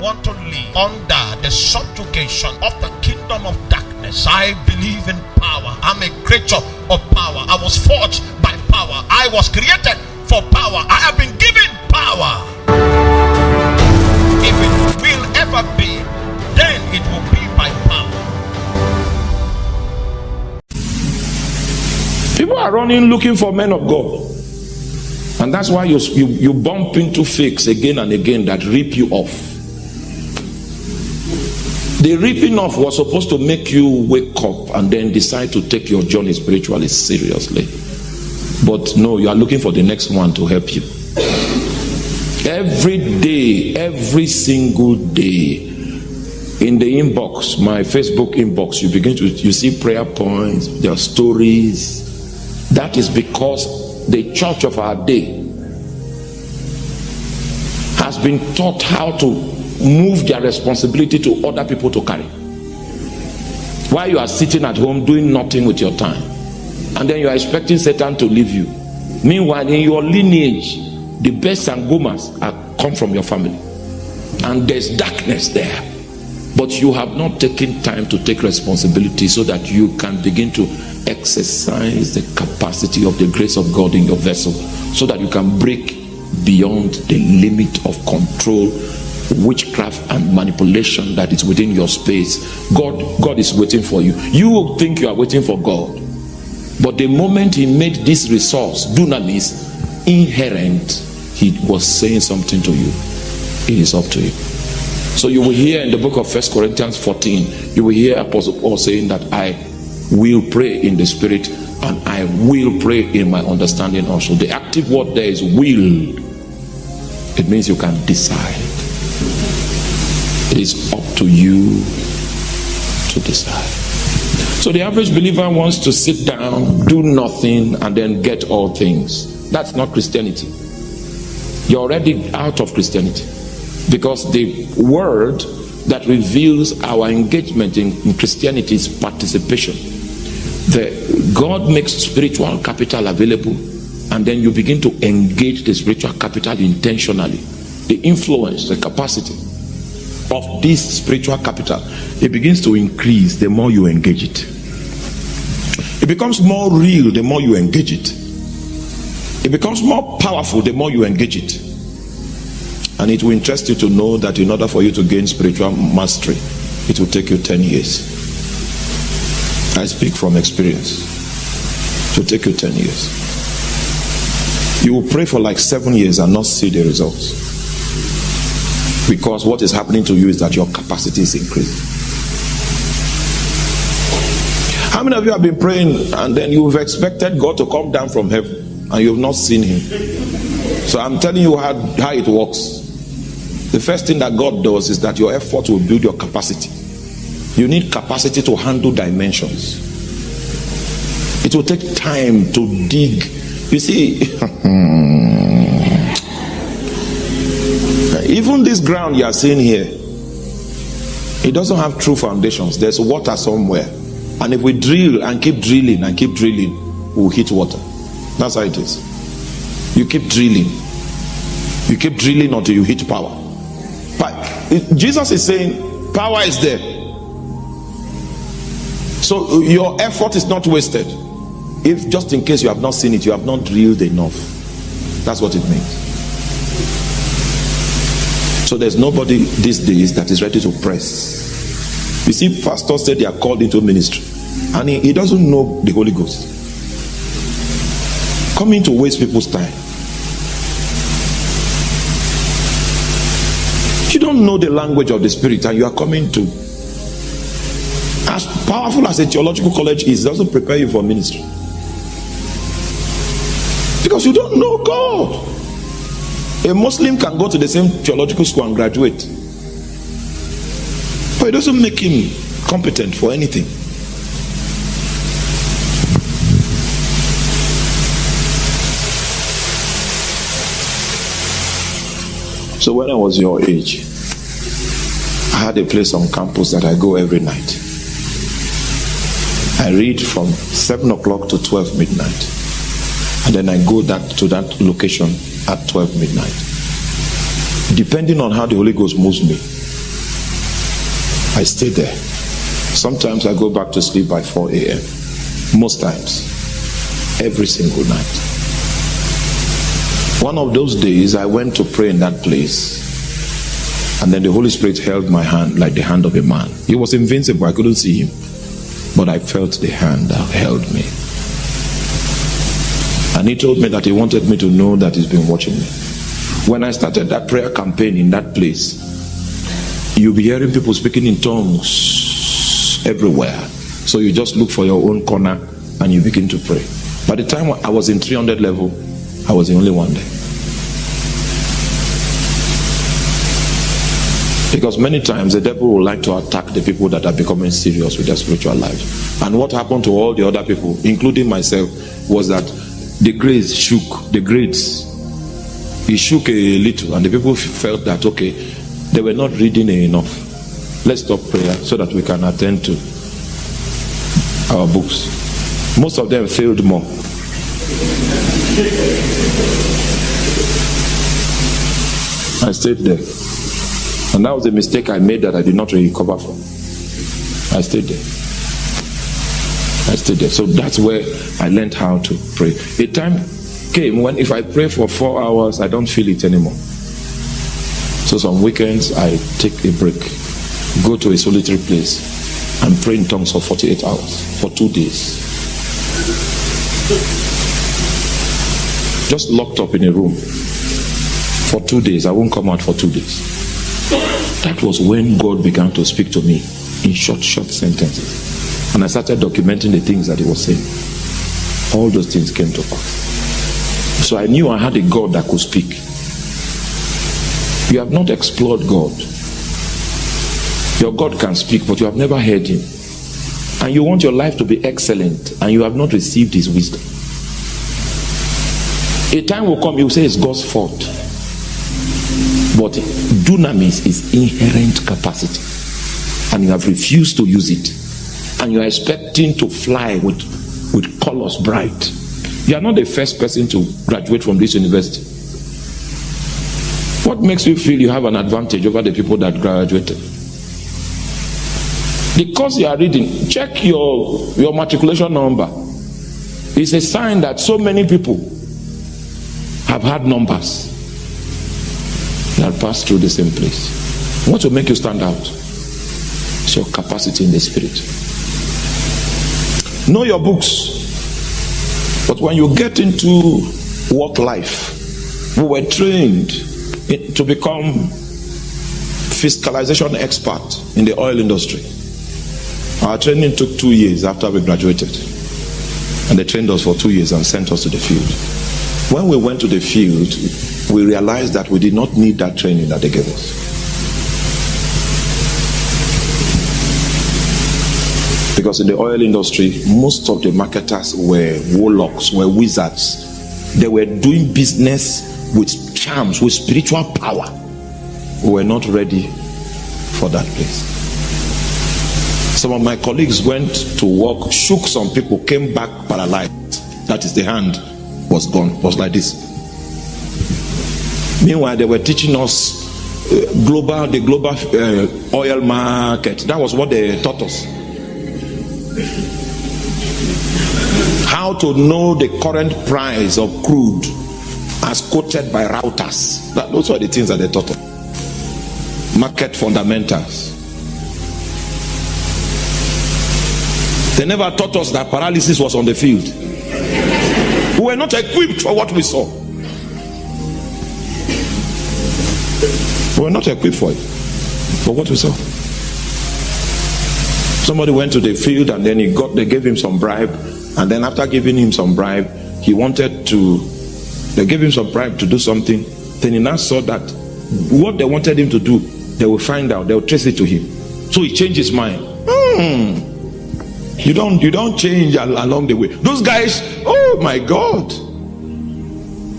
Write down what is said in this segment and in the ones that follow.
want to live under the subjugation of the kingdom of darkness. I believe in power. I'm a creature of power. I was forged by power. I was created for power. I have been given power. If it will ever be, then it will be by power. People are running looking for men of God. And that's why you bump into fakes again and again that rip you off. The ripping off was supposed to make you wake up and then decide to take your journey spiritually seriously. But no, you are looking for the next one to help you. Every day, every single day, in the inbox, my Facebook inbox, you see prayer points, there are stories. That is because the church of our day has been taught how to move their responsibility to other people to carry. While you are sitting at home doing nothing with your time, and then you are expecting Satan to leave you. Meanwhile, in your lineage, the best sangomas come from your family, and there's darkness there. But you have not taken time to take responsibility so that you can begin to exercise the capacity of the grace of God in your vessel, so that you can break beyond the limit of control, witchcraft and manipulation that is within your space. God is waiting for you. You will think you are waiting for God, but the moment he made this resource dunamis inherent, he was saying something to you. It is up to you. So you will hear in the book of 1 Corinthians 14, you will hear Apostle Paul saying that I will pray in the spirit and I will pray in my understanding also. The active word there is will. It means you can decide. It is up to you to decide. So the average believer wants to sit down, do nothing, and then get all things. That's not Christianity. You're already out of Christianity, because the word that reveals our engagement in Christianity is participation. God makes spiritual capital available, and then you begin to engage the spiritual capital intentionally. The influence, the capacity of this spiritual capital, it begins to increase the more you engage it. It becomes more real the more you engage it. It becomes more powerful the more you engage it. And it will interest you to know that in order for you to gain spiritual mastery, it will take you 10 years. I speak from experience. It will take you 10 years. You will pray for like 7 years and not see the results, because what is happening to you is that your capacity is increasing. How many of you have been praying and then you've expected God to come down from heaven and you've not seen him? So I'm telling you how it works. The first thing that God does is that your effort will build your capacity. You need capacity to handle dimensions. It will take time to dig. You see, even this ground you are seeing here, it doesn't have true foundations. There's water somewhere, and if we drill and keep drilling and keep drilling, we'll hit water. That's how it is. You keep drilling until you hit power. But Jesus is saying power is there, so your effort is not wasted. If just in case you have not seen it, you have not drilled enough. That's what it means. So there's nobody these days that is ready to press. You see, pastors say they are called into ministry, and he doesn't know the Holy Ghost. Coming to waste people's time. You don't know the language of the Spirit, and you are coming to. As powerful as a theological college is, it doesn't prepare you for ministry, because you don't know God. A Muslim can go to the same theological school and graduate, but it doesn't make him competent for anything. So when I was your age, I had a place on campus that I go every night. I read from 7 o'clock to 12 midnight. And then I go to that location at 12 midnight. Depending on how the Holy Ghost moves me, I stayed there. Sometimes I go back to sleep by 4 a.m. Most times. Every single night. One of those days, I went to pray in that place. And then the Holy Spirit held my hand like the hand of a man. He was invincible. I couldn't see him. But I felt the hand that held me. And he told me that he wanted me to know that he's been watching me. When I started that prayer campaign in that place, you'll be hearing people speaking in tongues everywhere. So you just look for your own corner and you begin to pray. By the time I was in 300 level, I was the only one there. Because many times the devil will like to attack the people that are becoming serious with their spiritual life. And what happened to all the other people, including myself, was that the grades shook. The grades, it shook a little, and the people felt that, okay, they were not reading enough. Let's stop prayer so that we can attend to our books. Most of them failed more. I stayed there. And that was a mistake I made that I did not recover from. I stayed there. I stayed there. So that's where I learned how to pray. A time came when if I pray for 4 hours, I don't feel it anymore. So some weekends I take a break, go to a solitary place and pray in tongues for 48 hours, for 2 days. Just locked up in a room for 2 days. I won't come out for 2 days. That was when God began to speak to me in short sentences. And I started documenting the things that he was saying. All those things came to pass. So I knew I had a God that could speak. You have not explored God. Your God can speak, but you have never heard him. And you want your life to be excellent, and you have not received his wisdom. A time will come, you will say it's God's fault. But dunamis is inherent capacity, and you have refused to use it, and you are expecting to fly with colors bright. You are not the first person to graduate from this university. What makes you feel you have an advantage over the people that graduated? Because you are reading, check your matriculation number. It's a sign that so many people have had numbers that pass through the same place. What will make you stand out? It's your capacity in the spirit. Know your books. But when you get into work life, we were trained to become fiscalization expert in the oil industry. Our training took 2 years after we graduated. And they trained us for 2 years and sent us to the field. When we went to the field, we realized that we did not need that training that they gave us. Because in the oil industry, most of the marketers were warlocks, were wizards. They were doing business with charms, with spiritual power. We were not ready for that place. Some of my colleagues went to work, shook some people, came back paralyzed. That is, the hand was gone, was like this. Meanwhile, they were teaching us the global oil market. That was what they taught us. How to know the current price of crude as quoted by routers. Those were the things that they taught us. Market fundamentals. They never taught us that paralysis was on the field. We were not equipped for what we saw. We were not equipped for it, for what we saw. Somebody went to the field and then they gave him some bribe, and then after giving him some bribe, they gave him some bribe to do something. Then he now saw that what they wanted him to do, they will find out, they will trace it to him. So he changed his mind. You don't change along the way. Those guys, oh my God,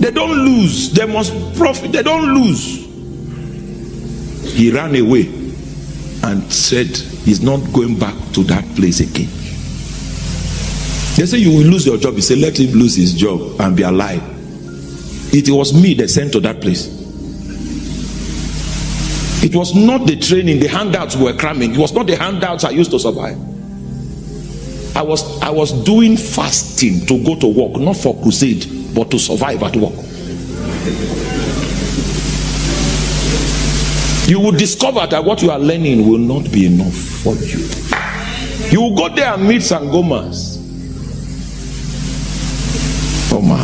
they don't lose. They must profit. They don't lose. He ran away and said he's not going back to that place again. They say you will lose your job. He said let him lose his job and be alive. It was me they sent to that place. It was not the training, the handouts were cramming. It was not the handouts I used to survive. I was doing fasting to go to work, not for crusade, but to survive at work. You will discover that what you are learning will not be enough for you. You will go there and meet Sangomas. Oh my.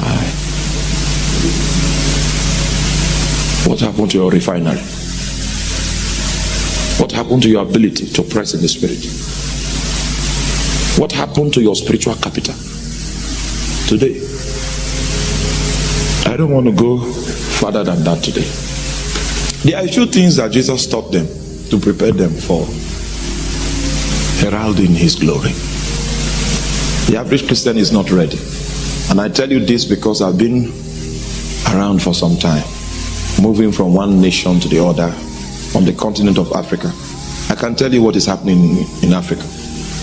What happened to your refinery? What happened to your ability to press in the spirit? What happened to your spiritual capital? Today, I don't want to go further than that today. There are a few things that Jesus taught them to prepare them for heralding his glory. The average Christian is not ready. And I tell you this because I've been around for some time, moving from one nation to the other on the continent of Africa. I can tell you what is happening in Africa.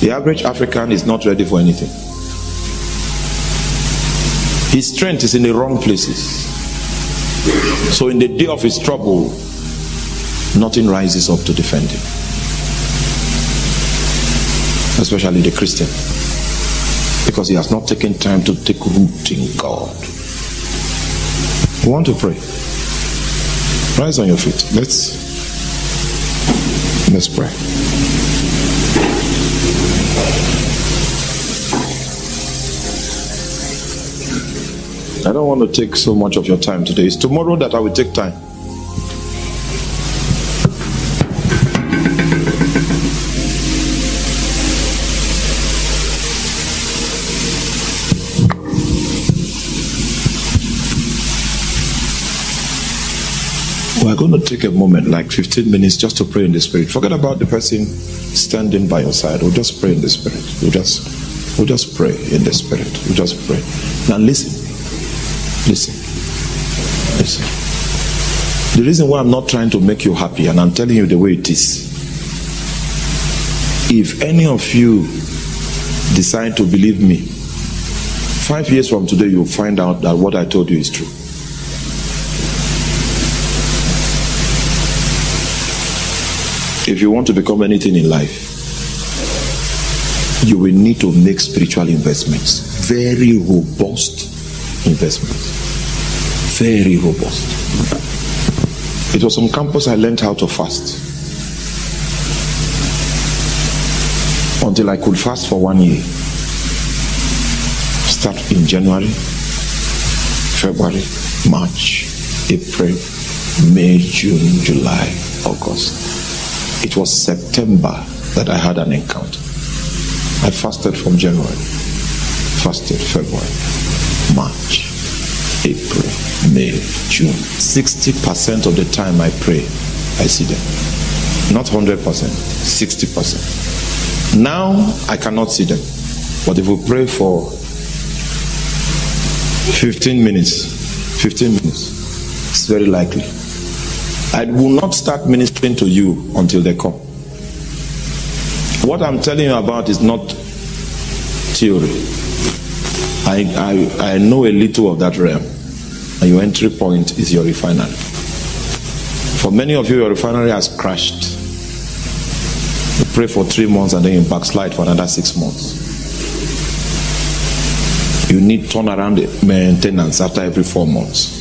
The average African is not ready for anything. His strength is in the wrong places. So in the day of his trouble, nothing rises up to defend him. Especially the Christian. Because he has not taken time to take root in God. We want to pray. Rise on your feet. Let's pray. I don't want to take so much of your time today. It's tomorrow that I will take time. We're going to take a moment, like 15 minutes, just to pray in the spirit. Forget about the person standing by your side. We'll just pray in the spirit. We'll just pray in the spirit. We'll just pray. Now listen. The reason why I'm not trying to make you happy, and I'm telling you the way it is, if any of you decide to believe me, 5 years from today you'll find out that what I told you is true. If you want to become anything in life, you will need to make spiritual investments, very robust investments. Very robust. It was on campus I learned how to fast. Until I could fast for 1 year. Start in January, February, March, April, May, June, July, August. It was September that I had an encounter. I fasted from January, fasted February, March, April, May, June. 60% of the time I pray, I see them. Not 100%, 60%. Now I cannot see them. But if we pray for 15 minutes, it's very likely. I will not start ministering to you until they come. What I'm telling you about is not theory. I know a little of that realm. And your entry point is your refinery. For many of you, your refinery has crashed. You pray for 3 months and then you backslide for another 6 months. You need turnaround maintenance after every 4 months.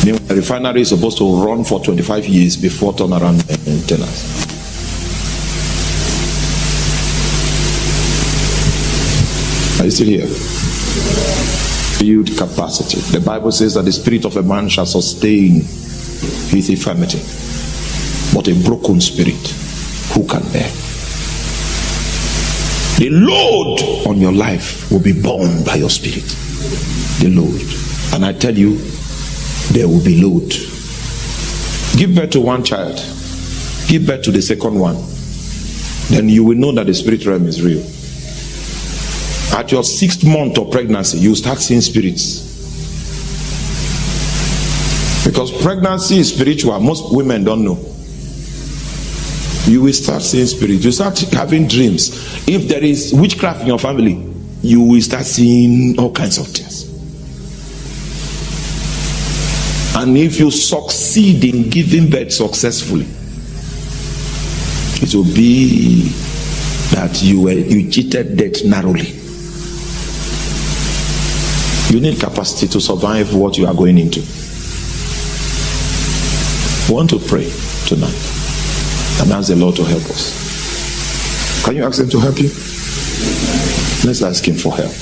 The refinery is supposed to run for 25 years before turnaround maintenance. Are you still here? Build capacity. The Bible says that the spirit of a man shall sustain his infirmity, but a broken spirit, who can bear? The load on your life will be borne by your spirit. The load. And I tell you, there will be load. Give birth to one child, give birth to the second one, then you will know that the spirit realm is real. At your 6th month of pregnancy, you start seeing spirits. Because pregnancy is spiritual. Most women don't know. You will start seeing spirits. You start having dreams. If there is witchcraft in your family, you will start seeing all kinds of things. And if you succeed in giving birth successfully, it will be that you cheated death narrowly. You need capacity to survive what you are going into. We want to pray tonight and ask the Lord to help us. Can you ask him to help you? Let's ask him for help.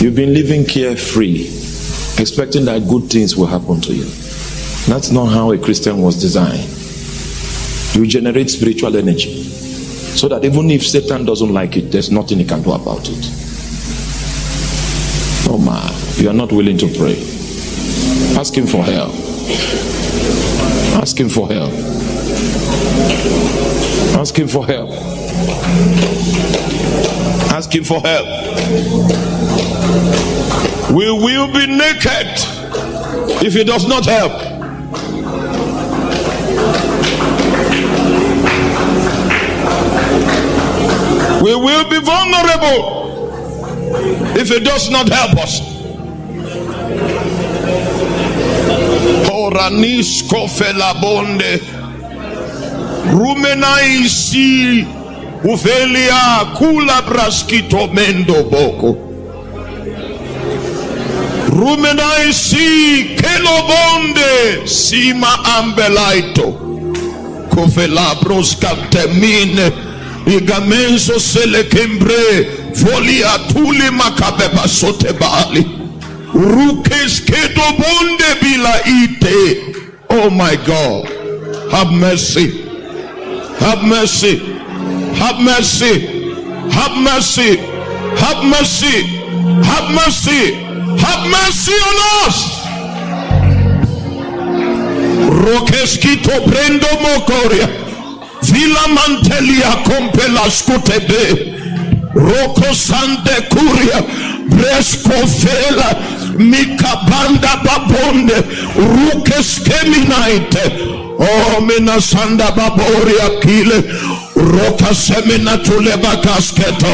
You've been living carefree, expecting that good things will happen to you. That's not how a Christian was designed. You generate spiritual energy so that even if Satan doesn't like it, there's nothing he can do about it. Oh man, you are not willing to pray. Ask him for help. Ask him for help. Ask him for help. Ask him for help. We will be naked if he does not help. We will be vulnerable if he does not help us. Oranis kofelabonde rumenaisi ufelia kula braskito mendo boko rumenaisi kelobonde sima ambelaito kofelabros kantemine igamenzo selekembre volia tuli makabeba sote bali rukes kedobonde bila ite. Oh my God, have mercy, have mercy, have mercy, have mercy, have mercy, have mercy, have mercy on us. Rokeskito brendo mokoria vila mantelia compela skutebe roko sande kuria bresko fela mikabanda babonde rukeskeminaite oh mina sanda baboria kile roka semina tuleba kasketo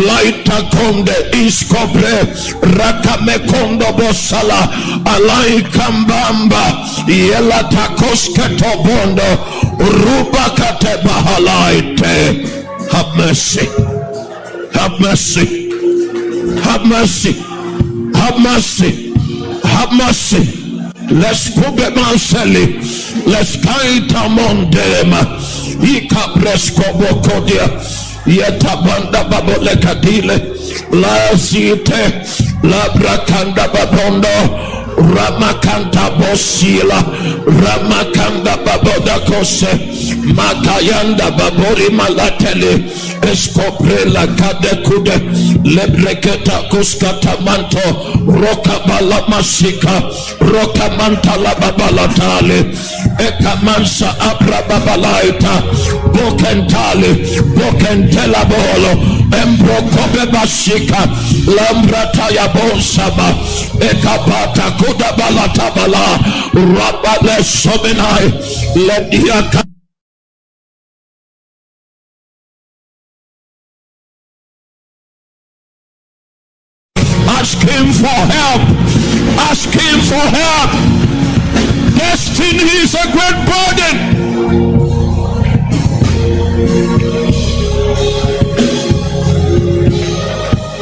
laita konde iskobre rakame kondo bosala alai kambamba yela takosketo bondo ruba kate bahalaite. Have mercy, have mercy, have mercy, have mercy, have mercy. Let's go get Manseli. Let's kaita mondema. Ika presko bokodia. Yeta banda babole kadile. La zite. La brakanda babondo. Ramakanda bosila. Ramakanda baboda kose. Makayanda babori malatele. Escobre la kade kude. Lebreketa kuskata manto. Roka bala masika. Roka mantala babalatale. Eka mansa abra babalaita. Bokentale. Bokentela bolo. Embro kobe basika. Lambrata ya bonsaba. Eka bata kuda balatabala. Rabale sobenai. Lediaka. Ask him for help. Ask him for help. Destiny is a great burden.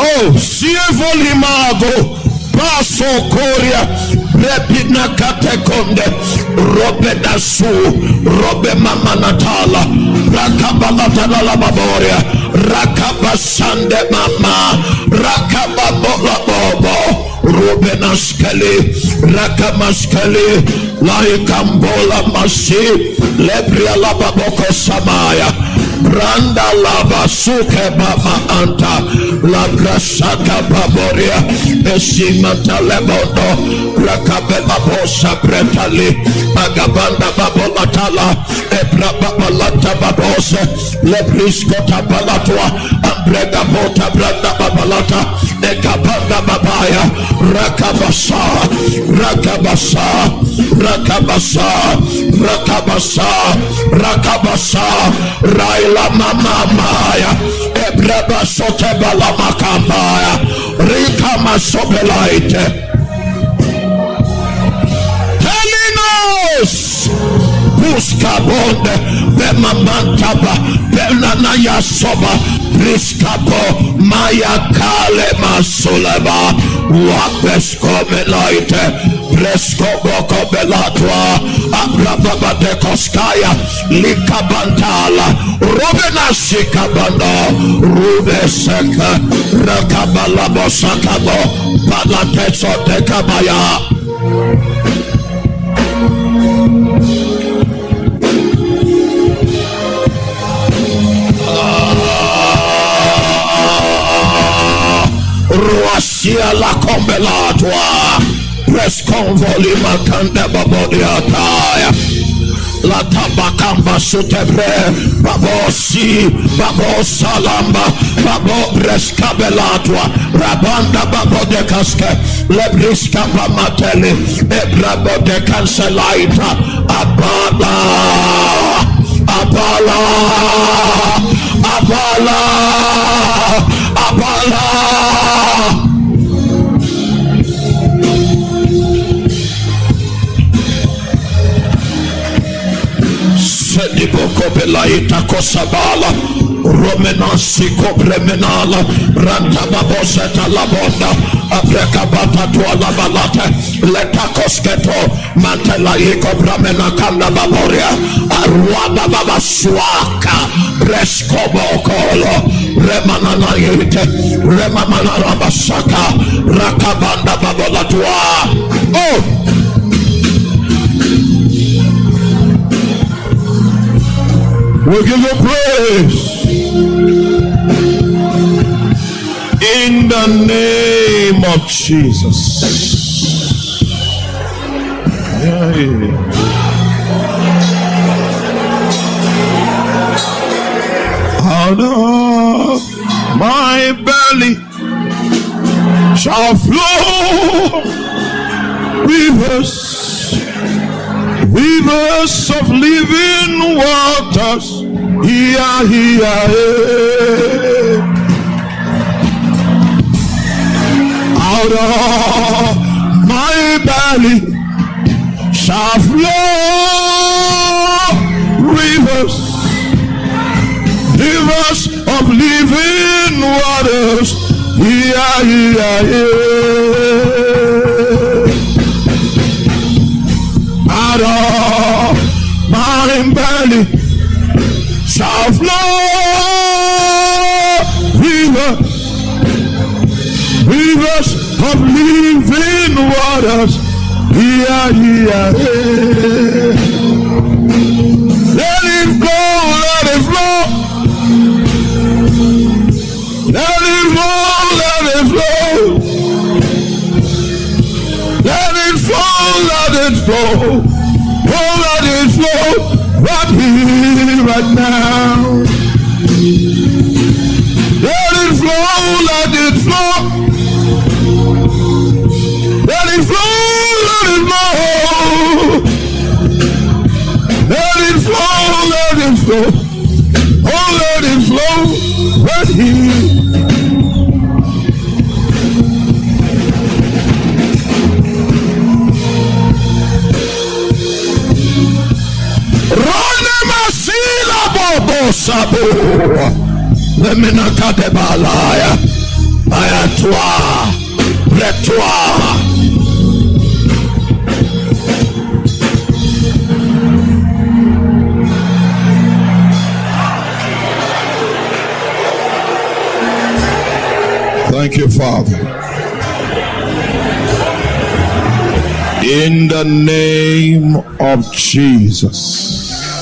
Oh, Sievolimago, Paso Korea, Repina Katekonde, Robe Dasu, Robe Mamanatala, Rakabalatala Baboria, Rakabasande Mama, Rakababola Bobo, Rubenaskali, Rakamaskali, Laikambola Masi, Lebria Lababoko Samaya, Branda Lava Suke Baba Anta, Labrasaka Baboria, Esimata Lebodo, Rakabela Bosa Bretali, Agabanda Babolatala, Ebra Babalata Babose, Lebriskota Balatwa, Ambrega Bota Branda Babalata, Ekabanda Babaya, Rakabasa, Rakabasa, Rakabasa, Rakabasa, Rakabasa, Raila Mama Maya, Ebreba Sotebala Makambaya, Rikama Sobelaite. Yes. Puskabonde Bemamantaba Benanaya Soba Briskabo Maya Kale Masuleba Wapeskomelite Breskoboko Belatwa Abrababa de Koskaya Likabantala Robena Sikabanda Rubeseka Rakabalabo Sakabo Palateso de Kabaya. Ruasia la combelatwa press convolima cande babodiataya la tabakamba sutebre babosi babosalamba babo breskabelatwa rabanda babodekaske lebriska bamateli ebrabodekanselaita abala abala abala abala. Sediboko belaita kosabala romenasi kopremenala rantababoseta labonda abrekabata tuala balate letakosketo mantela iko bramena kanda baboria arwada babaswaka preskobokolo remanana yite remamana rabasaka rakabanda babolatua. Oh, we give you praise in the name of Jesus. Out of my belly shall flow rivers of living waters. Here, out of my belly shall flow rivers of living waters. Here. Out of my belly shall flow rivers of living waters. Here. Let it flow, let it flow. Let it flow, let it flow. Let it flow, let it flow. Oh, let it flow right here, right now. Let it flow, let it flow. Let it flow, let it flow. Let it flow, let it flow. Oh, let it flow right here. Sabo lemena kadebalaya ayatwa retwa. Thank you, Father. In the name of Jesus.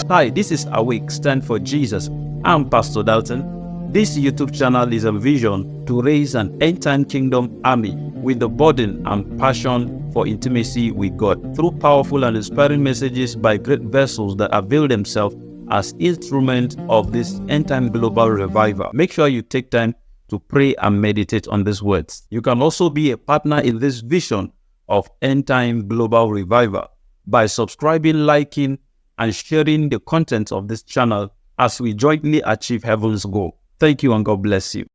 Hi, this is Awake, Stand for Jesus. I'm Pastor Dalton. This YouTube channel is a vision to raise an end-time kingdom army with the burden and passion for intimacy with God through powerful and inspiring messages by great vessels that avail themselves as instruments of this end-time global revival. Make sure you take time to pray and meditate on these words. You can also be a partner in this vision of end-time global revival by subscribing, liking, and sharing the content of this channel as we jointly achieve heaven's goal. Thank you and God bless you.